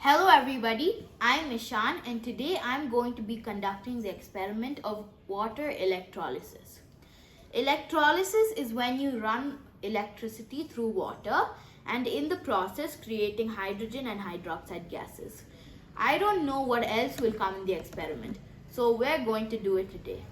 Hello everybody, I'm Ishan and today I'm going to be conducting the experiment of water electrolysis. Electrolysis is when you run electricity through water and in the process creating hydrogen and hydroxide gases. I don't know what else will come in the experiment, so we're going to do it today.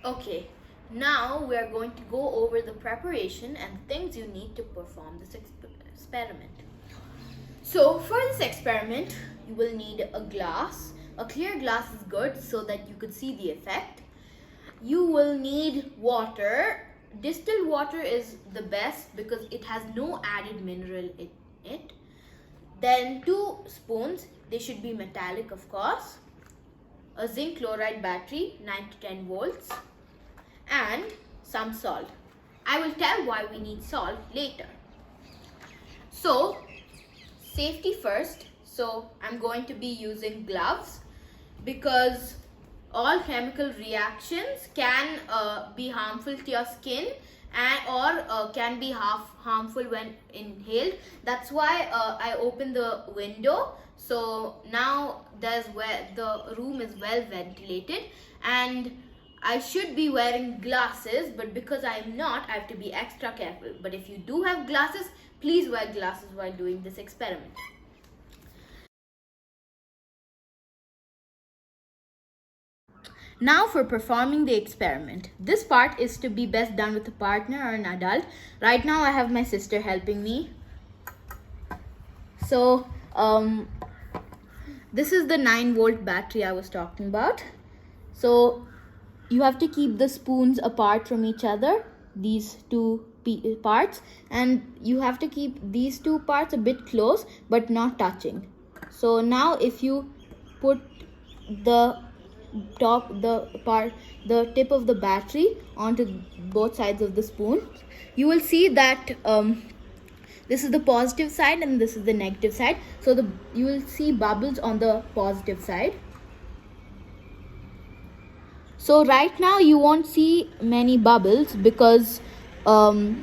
Okay, now we are going to go over the preparation and things you need to perform this experiment. So for this experiment, you will need a glass. A clear glass is good so that you could see the effect. You will need water. Distilled water is the best because it has no added mineral in it. Then 2 spoons, they should be metallic of course. A zinc chloride battery, 9 to 10 volts. And some salt. I will tell why we need salt later. So, safety first. So, I'm going to be using gloves because all chemical reactions can be harmful to your skin or can be harmful when inhaled. That's why I opened the window. So now the room is well ventilated and I should be wearing glasses, but because I'm not, I have to be extra careful. But if you do have glasses, please wear glasses while doing this experiment. Now for performing the experiment. This part is to be best done with a partner or an adult. Right now I have my sister helping me. So this is the 9-volt battery I was talking about. So you have to keep the spoons apart from each other, these 2 parts, and you have to keep these 2 parts a bit close but not touching. So now if you put the tip of the battery onto both sides of the spoon, you will see that this is the positive side and this is the negative side. So you will see bubbles on the positive side. So right now you won't see many bubbles because water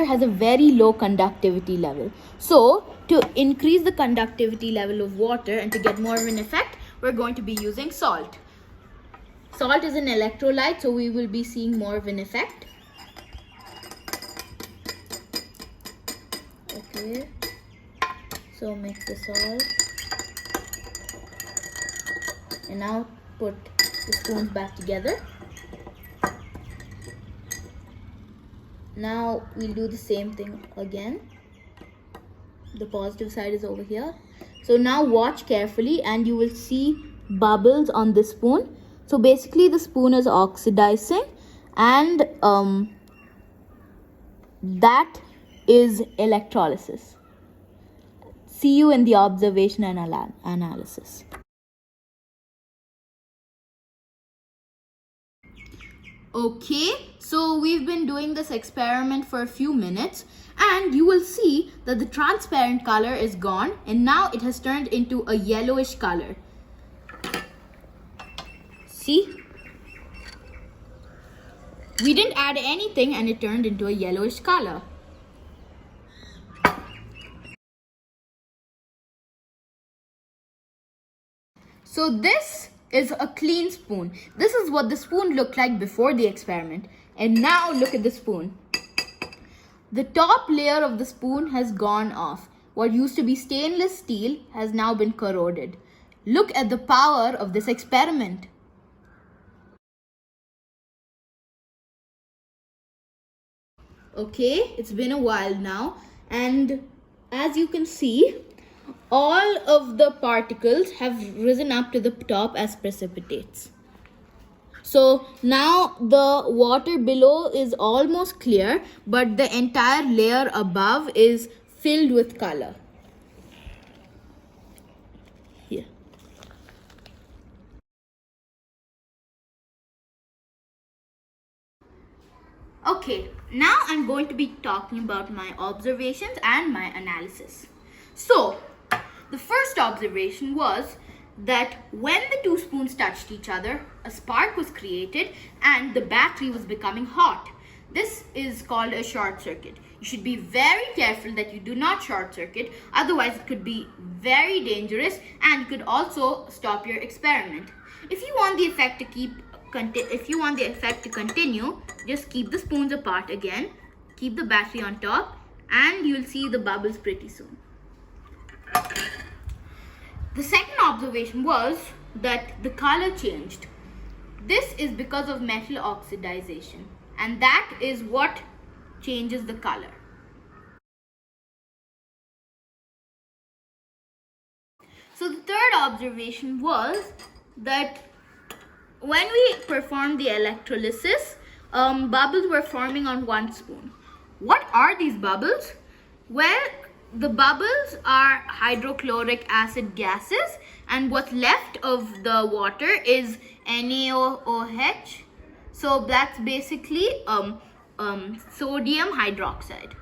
has a very low conductivity level. So to increase the conductivity level of water and to get more of an effect, we're going to be using salt. Salt is an electrolyte, so we will be seeing more of an effect. Okay, so mix the salt and now put the spoons back together. Now we'll do the same thing again. The positive side is over here. So now watch carefully and you will see bubbles on the spoon. So basically the spoon is oxidizing and that is electrolysis. See you in the observation and analysis. Okay, so we've been doing this experiment for a few minutes and you will see that the transparent color is gone and now it has turned into a yellowish color. See? We didn't add anything and it turned into a yellowish color. So this is a clean spoon. This is what the spoon looked like before the experiment. And now look at the spoon. The top layer of the spoon has gone off. What used to be stainless steel has now been corroded. Look at the power of this experiment. Okay, it's been a while now, and as you can see, all of the particles have risen up to the top as precipitates. So now the water below is almost clear, but the entire layer above is filled with color. Here. Okay, now I'm going to be talking about my observations and my analysis. So, the first observation was that when the 2 spoons touched each other, a spark was created and the battery was becoming hot. This is called a short circuit. You should be very careful that you do not short circuit, otherwise it could be very dangerous and could also stop your experiment. If you want the effect to continue, just keep the spoons apart again, keep the battery on top, and you'll see the bubbles pretty soon. The second observation was that the color changed. This is because of metal oxidization, and that is what changes the color. So the third observation was that when we performed the electrolysis, bubbles were forming on one spoon. What are these bubbles? Well, the bubbles are hydrochloric acid gases, and what's left of the water is NaOH. So that's basically sodium hydroxide.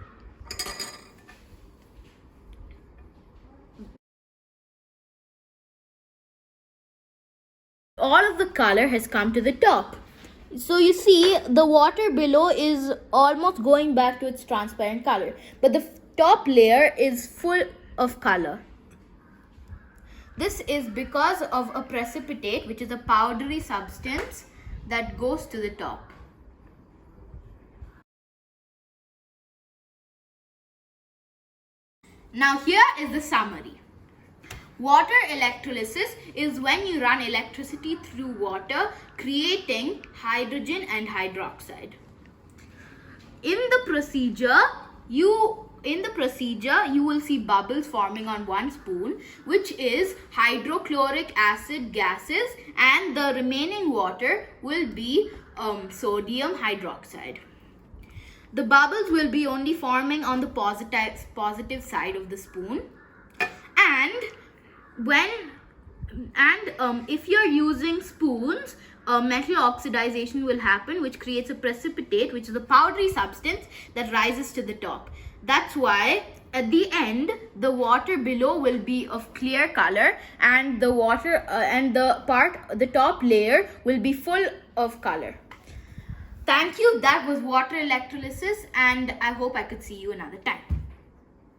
All of the color has come to the top. So you see the water below is almost going back to its transparent color, but the top layer is full of color. This is because of a precipitate, which is a powdery substance that goes to the top. Now here is the summary. Water electrolysis is when you run electricity through water, creating hydrogen and hydroxide. In the procedure, you will see bubbles forming on one spoon, which is hydrochloric acid gases, and the remaining water will be sodium hydroxide. The bubbles will be only forming on the positive side of the spoon, and if you're using spoons, metal oxidization will happen, which creates a precipitate, which is a powdery substance that rises to the top. That's why at the end the water below will be of clear color, and the water the top layer will be full of color. Thank you. That was water electrolysis, and I hope I could see you another time.